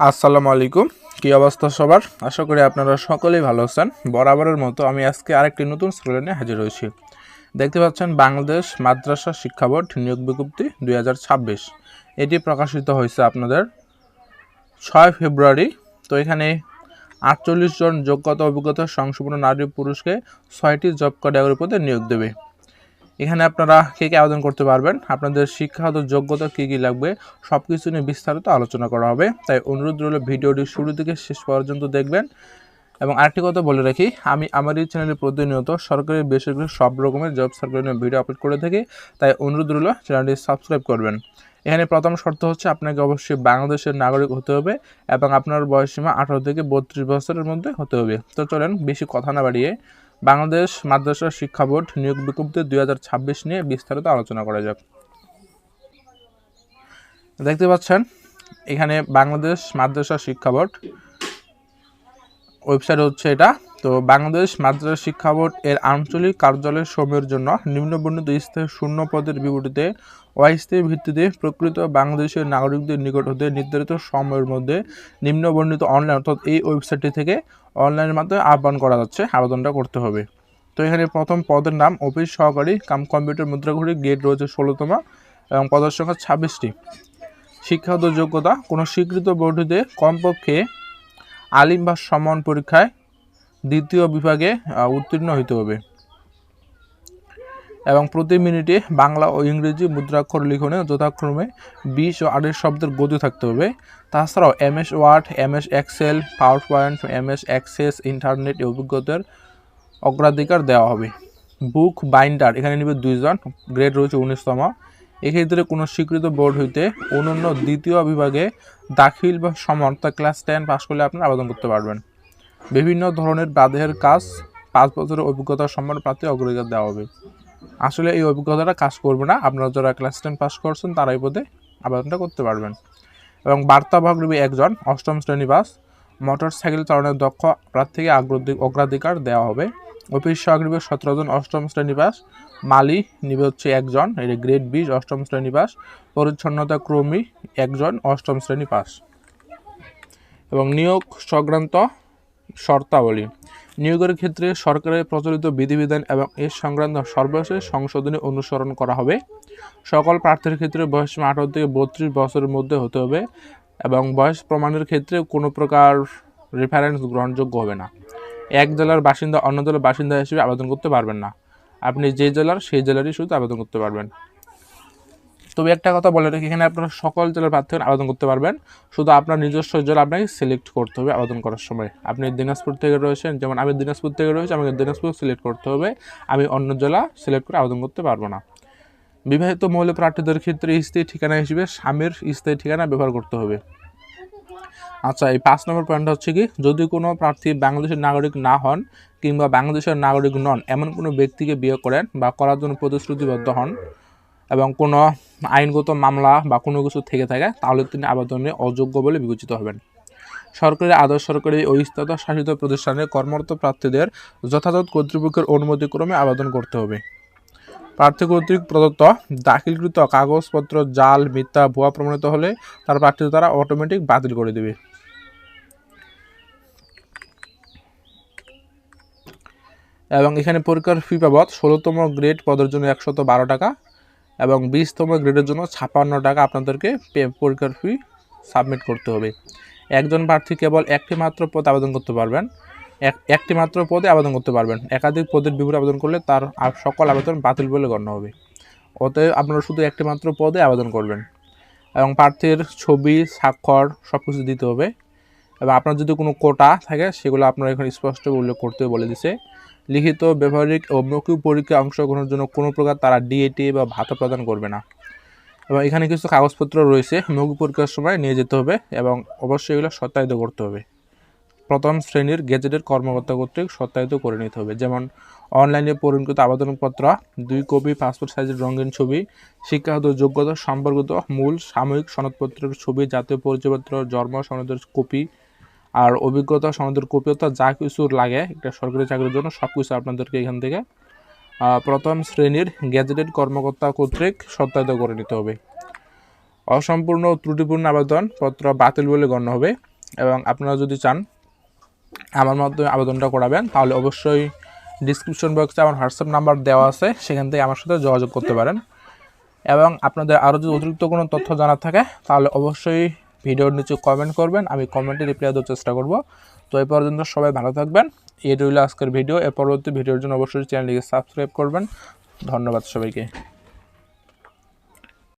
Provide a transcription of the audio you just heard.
আসসালামু আলাইকুম। কি অবস্থা সবার? আশা করি আপনারা সকলেই ভালো আছেন। বরাবরের মতো আমি আজকে আরেকটি নতুন স্ক্রিনে নিয়ে হাজির হয়েছি। দেখতে পাচ্ছেন বাংলাদেশ মাদ্রাসা শিক্ষা বোর্ড নিয়োগ বিজ্ঞপ্তি 2026। এটি প্রকাশিত হয়েছে আপনাদের 6 ফেব্রুয়ারি। তো এখানে 48 জন যোগ্যতা অভিজ্ঞতা সংসম্পন্ন নারী পুরুষকে 6টি জব ক্যাটাগরির পদে নিয়োগ দেবে। এখানে আপনারা কে আবেদন করতে পারবেন, আপনাদের শিক্ষাগত যোগ্যতা কী কী লাগবে সব কিছু নিয়ে বিস্তারিত আলোচনা করা হবে। তাই অনুরোধ রইল ভিডিওটি শুরু থেকে শেষ পর্যন্ত দেখবেন। এবং আরেকটি কথা বলে রাখি, আমি আমার এই চ্যানেলে প্রতিনিয়ত সরকারি বেসরকারি সব রকমের জব সার্কুলার নিয়ে ভিডিও আপলোড করে থাকি। তাই অনুরোধ রইল চ্যানেলটি সাবস্ক্রাইব করবেন। এখানে প্রথম শর্ত হচ্ছে আপনাকে অবশ্যই বাংলাদেশের নাগরিক হতে হবে এবং আপনার বয়সসীমা 18 থেকে 32 বছরের মধ্যে হতে হবে। তো চলেন বেশি কথা না বাড়িয়ে বাংলাদেশ মাদ্রাসা শিক্ষা বোর্ড নিয়োগ বিজ্ঞপ্তি 2026 নিয়ে বিস্তারিত আলোচনা করা যাক। দেখতে পাচ্ছেন এখানে বাংলাদেশ মাদ্রাসা শিক্ষা বোর্ড ওয়েবসাইট হচ্ছে এটা। তো বাংলাদেশ মাদ্রাসা শিক্ষা বোর্ড এর আঞ্চলিক কার্যালয় সমূহের জন্য নিম্নবর্ণিত স্থায়ী শূন্য পদের বিপরীতে অস্থায়ী ভিত্তিতে প্রকৃত বাংলাদেশের নাগরিকদের নিকট হতে নির্ধারিত সময়ের মধ্যে নিম্নবর্ণিত অনলাইন অর্থাৎ এই ওয়েবসাইটটি থেকে অনলাইনের মাধ্যমে আহ্বান করা যাচ্ছে, আবেদনটা করতে হবে। তো এখানে প্রথম পদের নাম অফিস সহকারী কাম কম্পিউটার মুদ্রাঘড়ি, গ্রেড রয়েছে 16তম এবং পদের সংখ্যা 26টি। শিক্ষাগত যোগ্যতা কোনো স্বীকৃত বোর্ডে কমপক্ষে আলিম বা সমান পরীক্ষায় দ্বিতীয় বিভাগে উত্তীর্ণ হইতে হবে এবং প্রতি মিনিটে বাংলা ও ইংরেজি মুদ্রাক্ষর লিখনে যথাক্রমে 20 ও 28 শব্দের গতি থাকতে হবে। তাছাড়াও MS word, MS Excel, PowerPoint, MS Access, internet অভিজ্ঞতার অগ্রাধিকার দেওয়া হবে। বুক বাইন্ডার এখানে নেবে 2 জন, গ্রেড রয়েছে 19তম। এক্ষেত্রে কোনো স্বীকৃত বোর্ড হইতে অনন্য দ্বিতীয় বিভাগে দাখিল বা সমান ক্লাস 10 পাস করলে আপনারা আবেদন করতে পারবেন। বিভিন্ন ধরনের বাঁধের কাজ 5 বছরের অভিজ্ঞতা সম্পন্ন প্রার্থী অগ্রাধিকার দেওয়া হবে। আসলে এই অভিজ্ঞতাটা কাজ করবে না, আপনারা যারা ক্লাস 10 পাস করছেন তারাই পদে আবেদনটা করতে পারবেন। এবং বার্তাবাহক নেবে 1 জন, 8ম শ্রেণী পাস। মোটর সাইকেল চালানোর দক্ষ প্রার্থীকে অগ্রাধিকার দেওয়া হবে। অফিস সহায়ক নেবে 17 জন, 8ম শ্রেণী পাস। মালি নিবে হচ্ছে 1 জন, এটা গ্রেড 20, 8ম শ্রেণী পাস। পরিচ্ছন্নতা কর্মী 1 জন, 8ম শ্রেণী পাস। এবং নিয়োগ সংক্রান্ত শর্তাবলী। নিয়োগের ক্ষেত্রে সরকারের প্রচলিত বিধিবিধান এবং এর সংক্রান্ত সর্বশেষ সংশোধনী অনুসরণ করা হবে। সকল প্রার্থীর ক্ষেত্রে বয়সসীমা 18 থেকে 32 বছরের মধ্যে হতে হবে এবং বয়স প্রমাণের ক্ষেত্রে কোনো প্রকার রেফারেন্স গ্রহণযোগ্য হবে না। এক জেলার বাসিন্দা অন্য জেলার বাসিন্দা হিসেবে আবেদন করতে পারবেন না, আপনি যে জেলার সেই জেলারই শুধু আবেদন করতে পারবেন। তবে একটা কথা বলে রাখি, এখানে আপনারা সকল জেলার প্রার্থী আবেদন করতে পারবেন, শুধু আপনার নিজস্ব জেলা আপনাকে সিলেক্ট করতে হবে আবেদন করার সময়। আপনি দিনাজপুর থেকে রয়েছেন, যেমন আমি দিনাজপুর থেকে রয়েছি, আমাকে দিনাজপুর সিলেক্ট করতে হবে, আমি অন্য জেলা সিলেক্ট করে আবেদন করতে পারবো না। বিবাহিত মহিলা প্রার্থীদের ক্ষেত্রে স্থায়ী ঠিকানা হিসেবে স্বামীর স্থায়ী ঠিকানা ব্যবহার করতে হবে। আচ্ছা, এই 5 নম্বর পয়েন্ট হচ্ছে কি, যদি কোনো প্রার্থী বাংলাদেশের নাগরিক না হন কিংবা বাংলাদেশের নাগরিক নন এমন কোনো ব্যক্তিকে বিয়ে করেন বা করার জন্য প্রতিশ্রুতিবদ্ধ হন এবং কোনো আইনগত মামলা বা কোনো কিছু থেকে থাকে, তাহলে তিনি আবেদনে অযোগ্য বলে বিবেচিত হবেন। সরকারি আদর্শ সরকারি ও স্থানীয় শাসিত প্রতিষ্ঠানে কর্মরত প্রার্থীদের যথাযথ কর্তৃপক্ষের অনুমতিক্রমে আবেদন করতে হবে। প্রার্থী কর্তৃক প্রদত্ত দাখিলকৃত কাগজপত্র জাল, মিথ্যা, ভুয়া প্রমাণিত হলে তার প্রার্থী তারা অটোমেটিক বাতিল করে দেবে। এবং এখানে পরীক্ষার ফি বাবদ 16তম গ্রেড পদের জন্য 112 টাকা এবং 20তম গ্রেডের জন্য 56 টাকা আপনাদেরকে পরীক্ষার ফি সাবমিট করতে হবে। একজন প্রার্থী কেবল একটি মাত্র পদে আবেদন করতে পারবেন, একটি মাত্র পদে আবেদন করতে পারবেন। একাধিক পদের বিপরীতে আবেদন করলে তার সকল আবেদন বাতিল বলে গণ্য হবে। অতএব আপনারা শুধু একটি মাত্র পদে আবেদন করবেন এবং প্রার্থীর ছবি, স্বাক্ষর সব কিছু দিতে হবে। এবং আপনার যদি কোনো কোটা থাকে সেগুলো আপনারা এখানে স্পষ্ট উল্লেখ করতে বলে দিছে। লিখিত, ব্যবহারিক ও মৌখিক পরীক্ষায় অংশগ্রহণের জন্য কোনো প্রকার তারা ডিএটি বা ভাতা প্রদান করবে না। এবং এখানে কিছু কাগজপত্র রয়েছে মৌখিক পরীক্ষার সময় নিয়ে যেতে হবে এবং অবশ্যই এগুলো সত্যায়িত করতে হবে। প্রথম শ্রেণীর গেজেটের কর্মকর্তা কর্তৃক সত্যায়িত করে নিতে হবে, যেমন অনলাইনে পূরণকৃত আবেদনপত্র, 2 কপি পাসপোর্ট সাইজের রঙিন ছবি, শিক্ষাগত যোগ্যতা সম্পর্কিত মূল সাময়িক সনদপত্রের ছবি, জাতীয় পরিচয়পত্র, জন্ম সনদের কপি আর অভিজ্ঞতা সনদের কপি, অর্থাৎ যা কিছু লাগে একটা সরকারি চাকরির জন্য সব কিছু আপনাদেরকে এখান থেকে প্রথম শ্রেণীর গেজেটেড কর্মকর্তা কর্তৃক সত্যায়িত করে নিতে হবে। অসম্পূর্ণ ও ত্রুটিপূর্ণ আবেদনপত্র বাতিল বলে গণ্য হবে। এবং আপনারা যদি চান আমার মাধ্যমে আবেদনটা করাবেন তাহলে অবশ্যই ডিসক্রিপশন বক্সে আমার হোয়াটসঅ্যাপ নাম্বার দেওয়া আছে, সেখান থেকে আমার সাথে যোগাযোগ করতে পারেন। এবং আপনাদের আরও যদি অতিরিক্ত কোনো তথ্য জানার থাকে তাহলে অবশ্যই ভিডিওর নিচে কমেন্ট করবেন, আমি কমেন্টে রিপ্লাই দেওয়ার চেষ্টা করব। তো এই পর্যন্ত সবাই ভালো থাকবেন। এই রইল আজকের ভিডিও। এর পরবর্তী ভিডিওর জন্য অবশ্যই চ্যানেলটিকে সাবস্ক্রাইব করবেন। ধন্যবাদ সবাইকে।